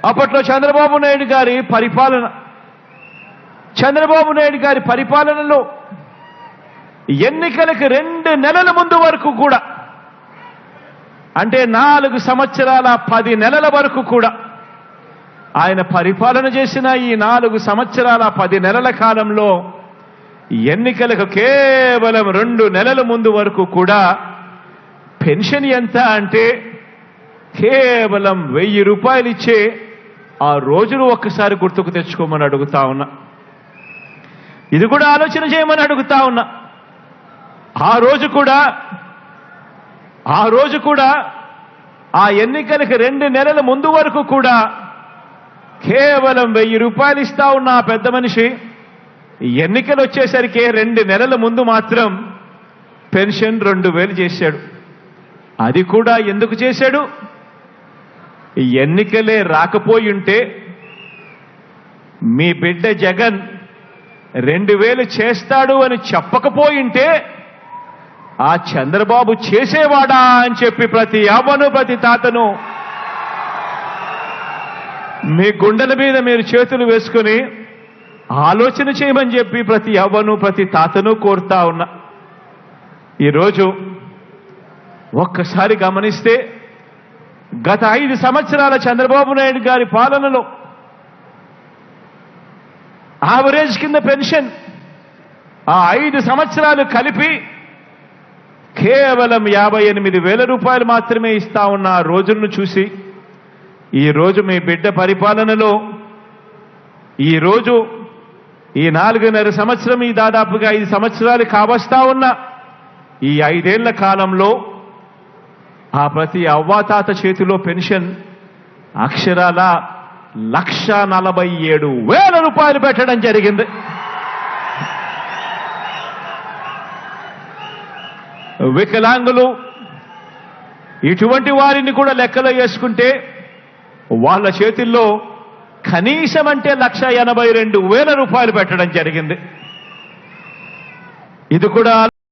అప్పట్లో చంద్రబాబు నాయుడు గారి పరిపాలనలో ఎన్నికలకు 2 నెలల ముందు వరకు కూడా, అంటే 4 సంవత్సరాల 10 నెలల వరకు కూడా ఆయన పరిపాలన చేసిన ఈ 4 సంవత్సరాల 10 నెలల కాలంలో ఎన్నికలకు కేవలం 2 నెలల ముందు వరకు కూడా పెన్షన్ ఎంత అంటే కేవలం 1000 రూపాయలు ఇచ్చే ఆ రోజులు ఒక్కసారి గుర్తుకు తెచ్చుకోమని అడుగుతా ఉన్నా. ఇది కూడా ఆలోచన చేయమని అడుగుతా ఉన్నా. ఆ రోజు కూడా ఆ ఎన్నికలకు 2 నెలల ముందు వరకు కూడా కేవలం 1000 రూపాయలు ఇస్తా ఉన్న ఆ పెద్ద మనిషి ఎన్నికలు వచ్చేసరికి 2 నెలల ముందు మాత్రం పెన్షన్ 2000 చేశాడు. అది కూడా ఎందుకు చేశాడు? ఎన్నికలే రాకపోయి ఉంటే మీ బిడ్డ జగన్ 2000 చేస్తాడు అని చెప్పకపోయింటే ఆ చంద్రబాబు చేసేవాడా అని చెప్పి ప్రతి అవ్వను ప్రతి తాతను మీ గుండెల మీద మీరు చేతులు వేసుకుని ఆలోచన చేయమని చెప్పి ప్రతి అవ్వను ప్రతి తాతను కోరుతా ఉన్నా. ఈరోజు ఒక్కసారి గమనిస్తే గత 5 సంవత్సరాల చంద్రబాబు నాయుడు గారి పాలనలో యావరేజ్ కింద పెన్షన్ ఆ 5 సంవత్సరాలు కలిపి కేవలం 58,000 రూపాయలు మాత్రమే ఇస్తా ఉన్న ఆ రోజులను చూసి ఈరోజు మీ బిడ్డ పరిపాలనలో ఈరోజు ఈ 4.5 సంవత్సరం ఈ దాదాపుగా 5 సంవత్సరాలు కావస్తా ఉన్న ఈ 5 ఏళ్ల కాలంలో ఆ ప్రతి అవ్వాతాత చేతిలో పెన్షన్ అక్షరాల 1,47,000 రూపాయలు పెట్టడం జరిగింది. వికలాంగులు ఇటువంటి వారిని కూడా లెక్కలో వేసుకుంటే వాళ్ళ చేతుల్లో కనీసం అంటే 1,82,000 రూపాయలు పెట్టడం జరిగింది. ఇది కూడా